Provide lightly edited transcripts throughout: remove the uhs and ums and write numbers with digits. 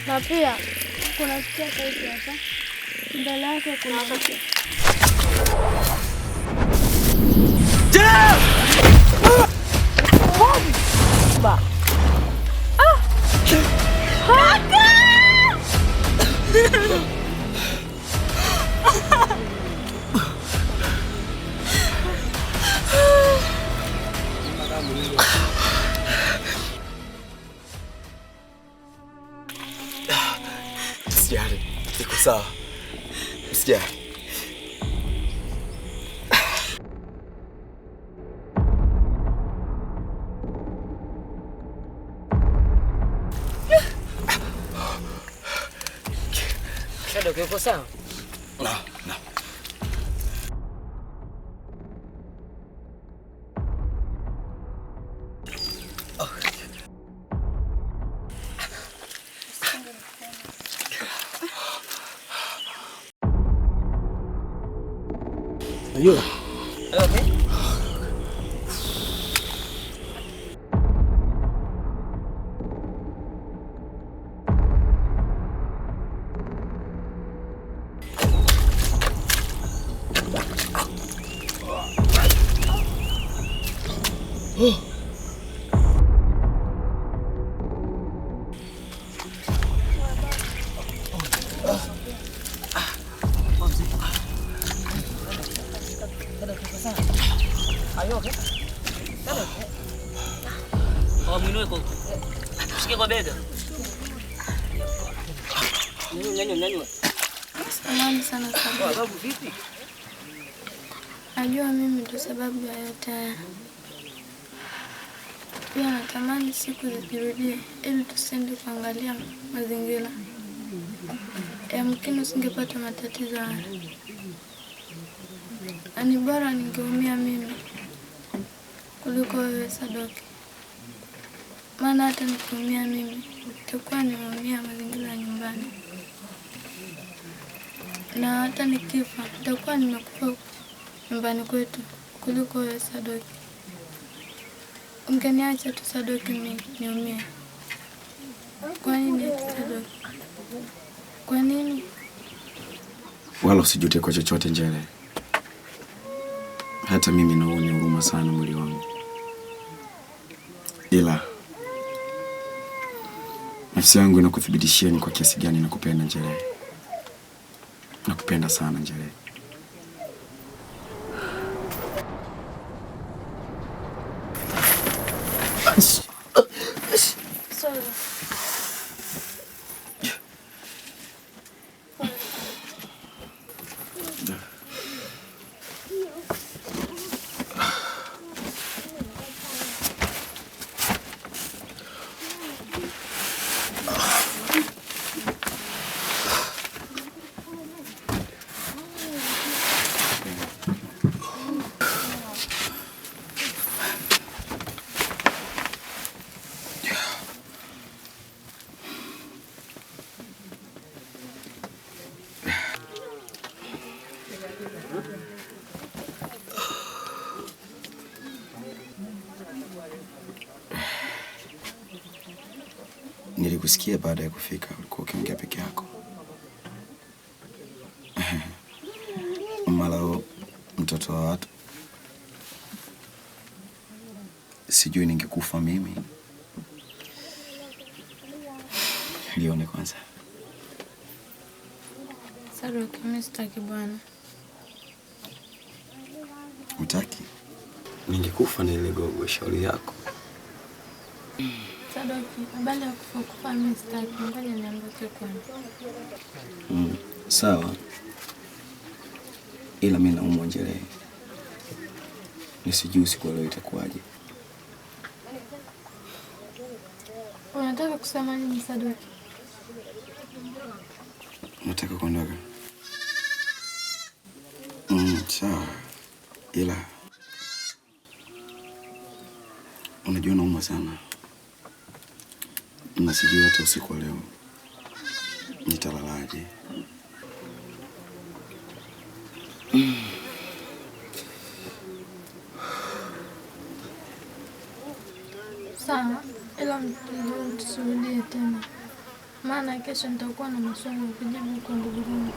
Na pia kuna sikia sauti hapa. Mbele yake kuna sauti. Ba. Kaka! Usijali, iko sawa. Usijali. Shadow, uko sawa? No. Are you okay? Shike kwa bega. Nyanyua. Samahani sana sana. Babu vipi? Najua mimi ndo sababu ya yote haya. Pia natamani siku zikirudie ili tusende kuangalia mazingira. Yamkini usingepata matatizo haya. Ni bora ningeumia mimi kuliko wewe Sadoki. Maana hata nikiumia mimi nitakuwa nimeumia mazingira ya nyumbani, na hata nikifa nitakuwa nimekufa nyumbani kwetu kuliko wewe Sadoki. Ungeniacha tu Sadoki mimi niumie. Kwa nini Sadoki? Kwa nini? Wala usijute kwa chochote Njele. Hata mimi naona huruma sana mwili wangu. Ila nafsi yangu inakuthibitishia ni kwa kiasi gani nakupenda Njele. Nakupenda sana Njele. Sorry. Nilikusikia baada ya kufika ulikuwa ukiongea peke yako. Malao mtoto wa watu. Sijui ningekufa mimi. Lione kwanza. Sadoki, mimi sitaki bwana. Utaki? Ningekufa na ile gogo shauri yako. Sadoki, baada ya kufa mimi sitaki. Ngoja niondoke kwanza. Sawa. Ila mimi naumwa Njele. Nisijui siku leo itakuwaje. Unataka kusema nini Sadoki? Nataka kuondoka. Sawa. Ila unajua naumwa sana. Na sijui hata usiku wa leo nitalalaje. Sawa, ila tusirudie tena. maana kesho nitakuwa na maswali ya kujibu kwa ndugu zangu.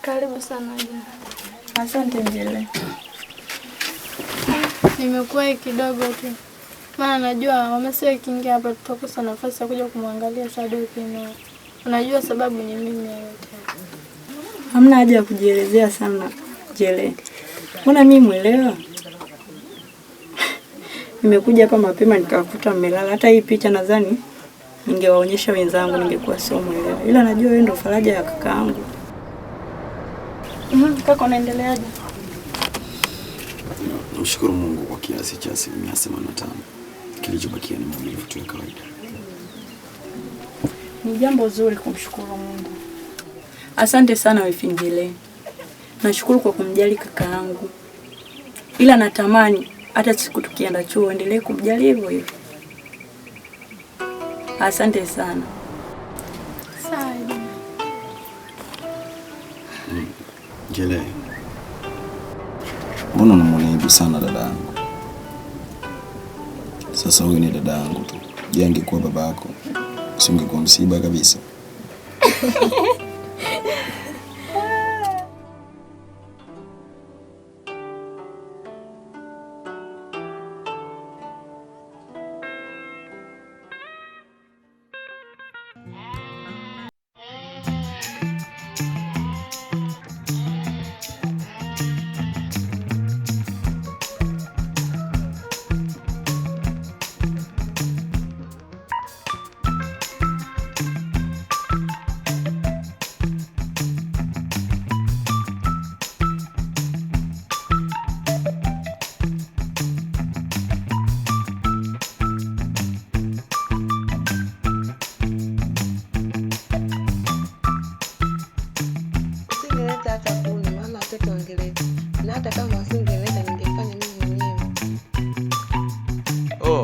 Karibu sana Juma. Asante Njele. Nimekuwa kidogo tu. Maana najua wamesema kiingia hapa tutakosa nafasi ya kuja kumwangalia Sadoki na unajua sababu ni mimi yote. Hamna haja ya kujielezea sana Njele. Mbona mimi mwelewa? Nimekuja hapa mapema nikakuta mmelala. Hata hii picha nadhani ningewaonyesha wenzangu ningekuwa sio mwelewa. Ila najua wewe ndio faraja ya kakaangu. Kaka unaendeleaje? Namshukuru Mungu kwa kiasi cha 85%. Kilichobakia ni maumivu tu ya kawaida. Ni jambo zuri kumshukuru Mungu. Asante sana wifi Njele. Nashukuru kwa kumjali kakaangu. Ila natamani hata siku tukienda chuo endelee kumjali hivyo hivyo. Asante sana. Sawa. Njele, mbona unamwona aibu sana dada yangu? Sasa huyu ni dada yangu tu. Je, angekuwa baba yako usingekuwa msiba kabisa?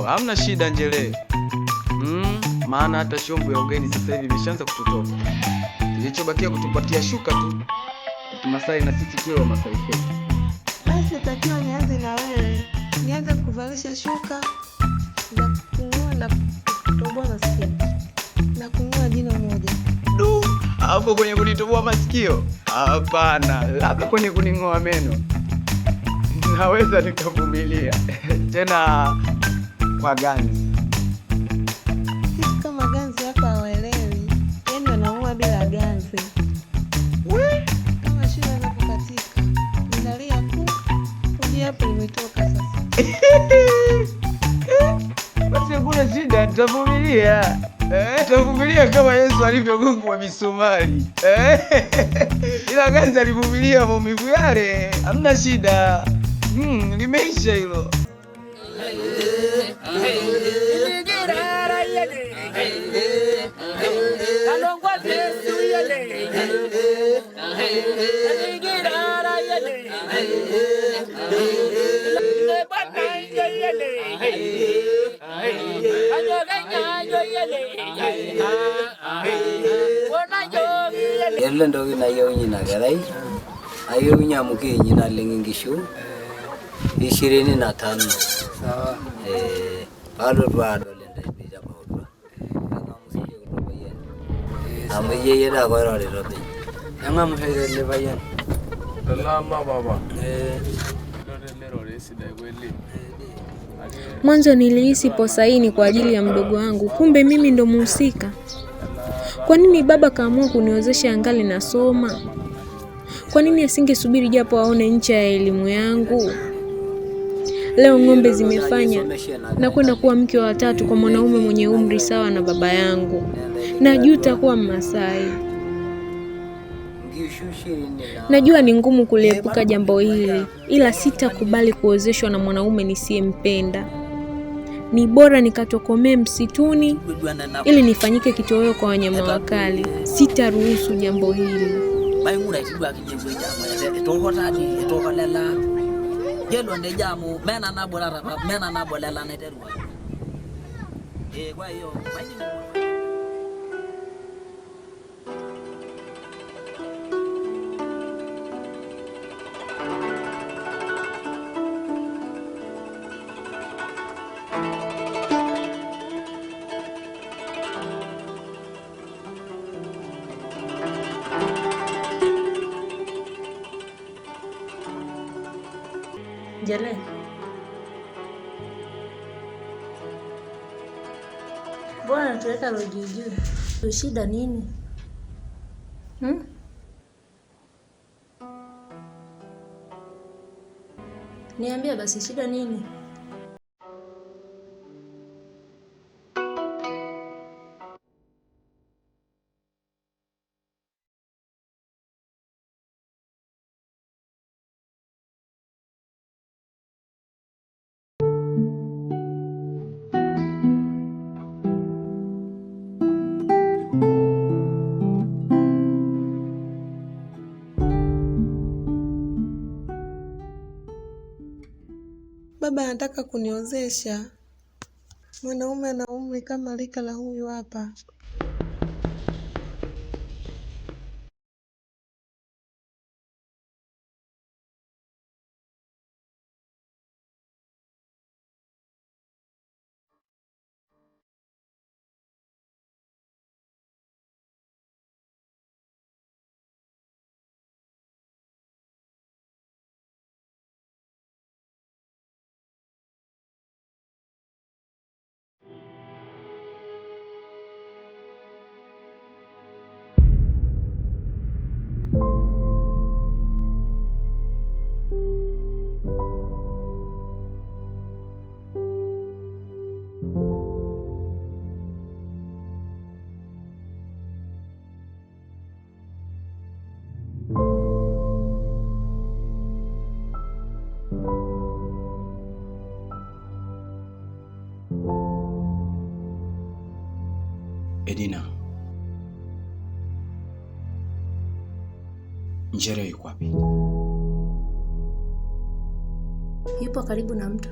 Hamna shida Njele. Maana hata shombo ya ugeni sasa hivi imeshaanza kututoka. Kilichobakia kutupatia shuka tu. Masai na sisi kile wa Masai kwetu. Basi natakiwa nianze na wewe. Nianze kuvalisha shuka na kunyoa na kutoboa masikio. Na kunyoa jino moja. Hapo kwenye kunitoboa masikio? Hapana, labda kwenye kuning'oa meno. Naweza nikavumilia. Tena kwa ganzi. Sisi kama ganzi hapa hawaelewi. Yaani wanaua bila ganzi. Kama shule inapokatika. Ninalia tu. Uje hapo nimetoka sasa. Basi hakuna shida, nitavumilia. Nitavumilia kama Yesu alivyogongwa misumari. Ila ganzi alivumilia maumivu yale. Hamna shida. Limeisha hilo. Yalla ndogi na yoni na garai ayo nyamuke nyina lengingishu 25 sawa Alo tuado lenda ibija maudwa. Ngamusije kutobayen. Ameye yeda koiro robe. Ngamuhere lebayen. Lala baba. Mwanzo nilihisi posa hii ni kwa ajili ya mdogo wangu, kumbe mimi ndo mhusika. Kwa nini baba kaamua kuniozesha angali nasoma? Kwa nini asingesubiri japo aone ncha ya elimu yangu? Leo ng'ombe zimefanya na kwenda kuwa mke wa 3 kwa mwanaume mwenye umri sawa na baba yangu. Najuta kuwa Mmasai. Najua ni ngumu kuliepuka jambo hili, ila sitakubali kuozeshwa na mwanaume nisiyempenda. Ni bora nikatokomee msituni ili nifanyike kitoweo kwa wanyama wakali. Sitaruhusu jambo hili. Jale. Bwana natuweka loji juu. Shida nini? Niambia basi shida nini? Baba anataka kuniozesha mwanaume ana umri kama rika la huyu hapa. Edina. Njere yuko wapi? Yupo karibu na mtu.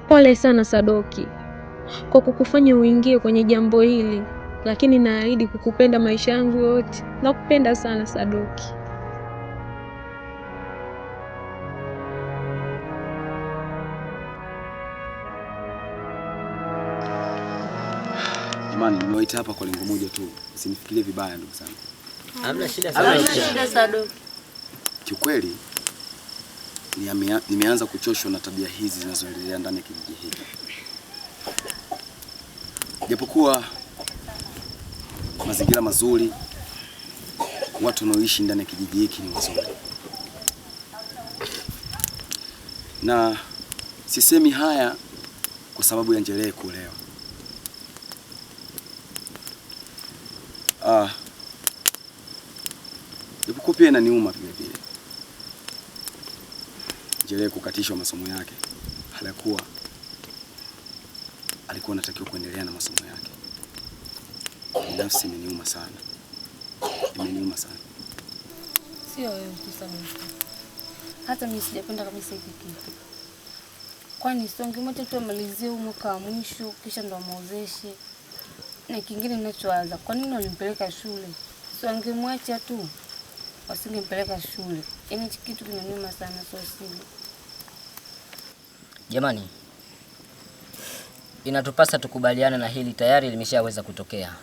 Pole sana Sadoki kwa kukufanya uingie kwenye jambo hili. lakini naahidi kukupenda maisha yangu yote. Nakupenda sana Sadoki. Jamani, nimewaita hapa kwa lengo moja tu. Usinifikirie vibaya ndugu zangu. Hamna shida Sadoki. Kiukweli nimeanza kuchoshwa na tabia hizi zinazoendelea ndani ya kijiji hiki. Japokuwa mazingira mazuri, watu wanaoishi ndani ya kijiji hiki ni wazuri. Na sisemi haya kwa sababu ya Njelee kuolewa. Japokuwa pia inaniuma vile vile Njelee kukatishwa masomo yake, halikuwa alikuwa anatakiwa kuendelea na masomo yake. Binafsi imeniuma sana. Imeniuma sana. Sio wewe tu Sadoki. Hata mimi sijapenda kabisa hiki kitu. Kwani songe moja tu amalizie mwaka wa mwisho kisha ndo muozeshe. Na kingine ninachowaza, kwa nini walimpeleka shule? Sio angemwacha tu. Wasingempeleka shule. Yaani kitu kinaniuma sana sio siri. Jamani, inatupasa tukubaliane na hili, tayari limeshaweza kutokea.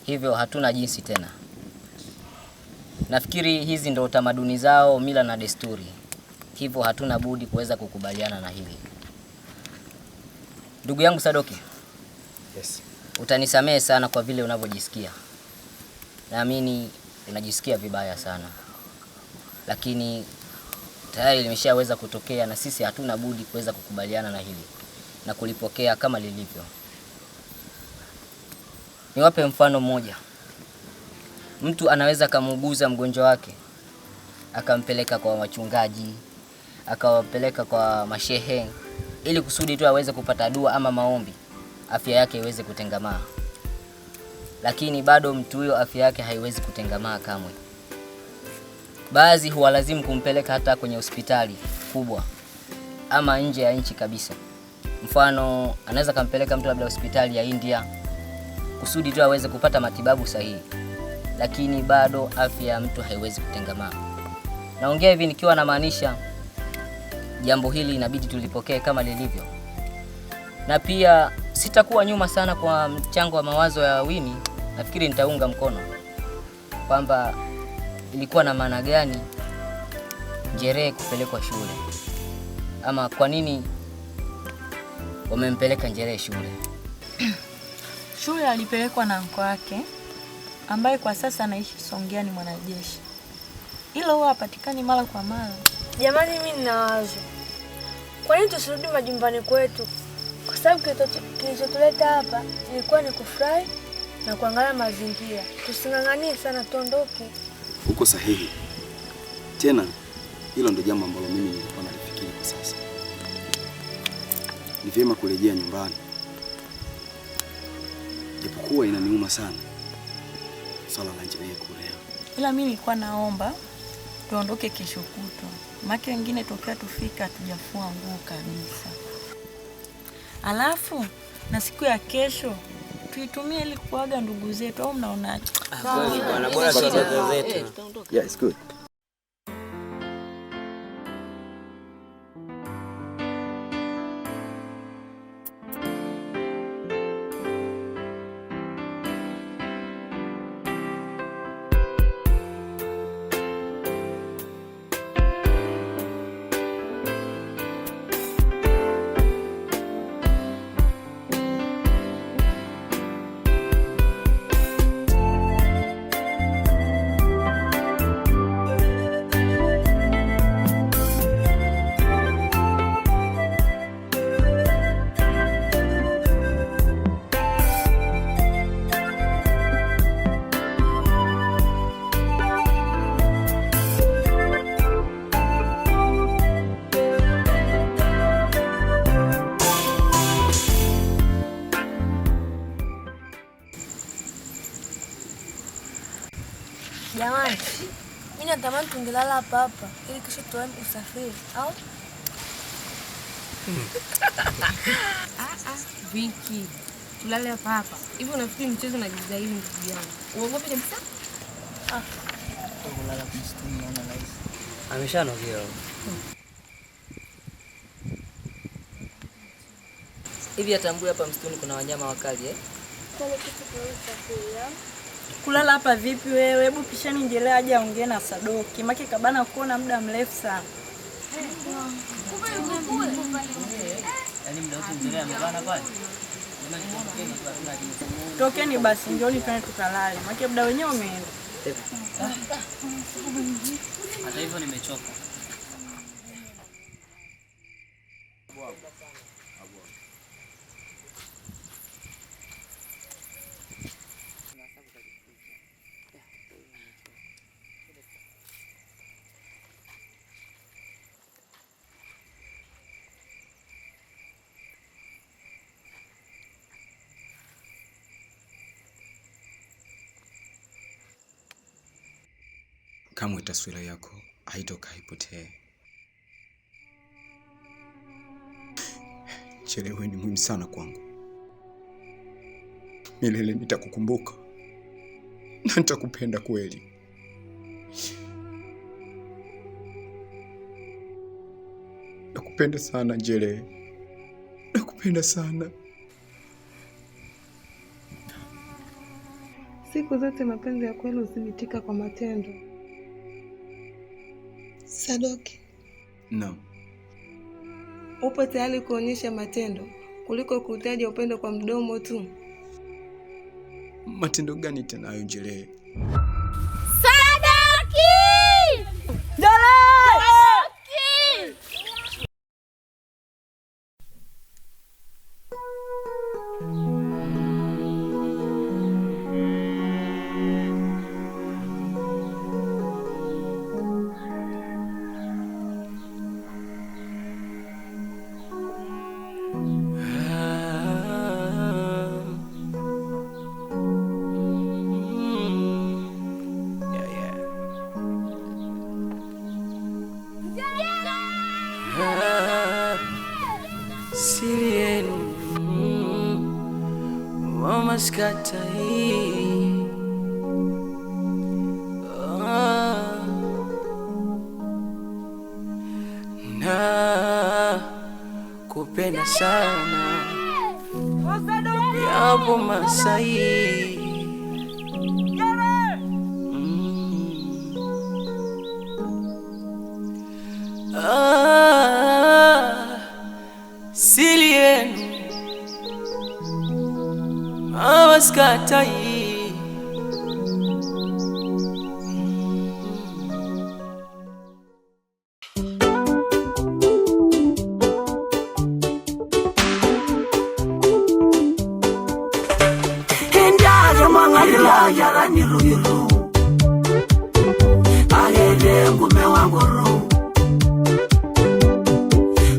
Hivyo hatuna jinsi tena. Nafikiri hizi ndio tamaduni zao, mila na desturi. Hivyo hatuna budi kuweza kukubaliana na hili. Ndugu yangu Sadoki. Yes. Utanisamehe sana kwa vile unavyojisikia. Naamini unajisikia vibaya sana. Lakini tayari limeshaweza kutokea na sisi hatuna budi kuweza kukubaliana na hili na kulipokea kama lilivyo. Niwape mfano mmoja. Mtu anaweza kumuuguza mgonjwa wake, akampeleka kwa wachungaji, akawapeleka kwa mashehe ili kusudi tu aweze kupata dua ama maombi, afya yake iweze kutengamaa. Lakini bado mtu huyo afya yake haiwezi kutengamaa kamwe. Baadhi huwalazimu kumpeleka hata kwenye hospitali kubwa ama nje ya nchi kabisa. Mfano, anaweza kampeleka mtu labda hospitali ya India kusudi tu aweze kupata matibabu sahihi. Lakini bado afya ya mtu haiwezi kutengamaa. Naongea hivi nikiwa na maanisha jambo hili inabidi tulipokee kama lilivyo. Na pia sitakuwa nyuma sana kwa mchango wa mawazo ya Winnie. Nafikiri nitaunga mkono kwamba ilikuwa na maana gani Njelee kupelekwa shule, ama kwa nini wamempeleka Njelee shule. Shule alipelekwa na anko wake ambaye kwa sasa anaishi Songea, ni mwanajeshi. Ila huwa hapatikani mara kwa mara. Jamani, mimi nina wazo. Kwa nini tusirudi majumbani kwetu? Kwa sababu kilichotuleta hapa ilikuwa ni kufurahi na kuangalia mazingira. Tusinganganie sana, tuondoke. Uko sahihi. Tena hilo ndio jambo ambalo mimi nilikuwa nalifikiri kwa sasa. Ni vyema kurejea nyumbani. Japokuwa inaniuma sana swala la Njelee kuolewa. Ila mimi nilikuwa naomba tuondoke kesho kutwa. Maki wengine tokea tufika hatujafua nguo kabisa. Alafu na siku ya kesho tuitumie ili kuaga ndugu zetu, au mnaonaje? Bwana, bora tuondoke zetu. Yeah, it's good. Jamani, mimi natamani tungelala hapa hapa ili kesho tuanze usafiri, au? Viki, tulale hapa hapa. Hivi unafikiri mchezo na giza hili ndugu yangu? Uogope kabisa? Kulala msituni naona rahisi. Ameshanogea. Hivi atambui hapa msituni kuna wanyama wakali Kulala hapa vipi wewe? Hebu pishani Njelea aje aongee na Sadoki. Maki kabana kuona muda mrefu sana. Yaani muda wote Njelea amebana pale. Tokeni basi njooni twende tukalale. Maki muda wenyewe umeenda. Hata hivyo nimechoka. Kamwe taswira yako haitoka ipotee. Njele, wewe ni muhimu sana kwangu. Milele nitakukumbuka na nitakupenda kweli. Nakupenda sana Njele. Nakupenda sana. Siku zote mapenzi ya kweli huthibitika kwa matendo. Sadoki. Naam. Upo tayari kuonyesha matendo kuliko kutaja upendo kwa mdomo tu? Matendo gani tena hayo Njele? Sadoki! Njele! Mama skatai na kupenda sana yapo Masai. Siri yenu mama skatai. Yara niru agere ngume wanguru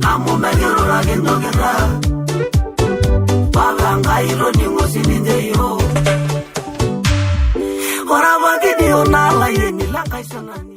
amumegero rage nogera baganga iro ningosi nindeyo ora wagi dio na la yeni la kaisana.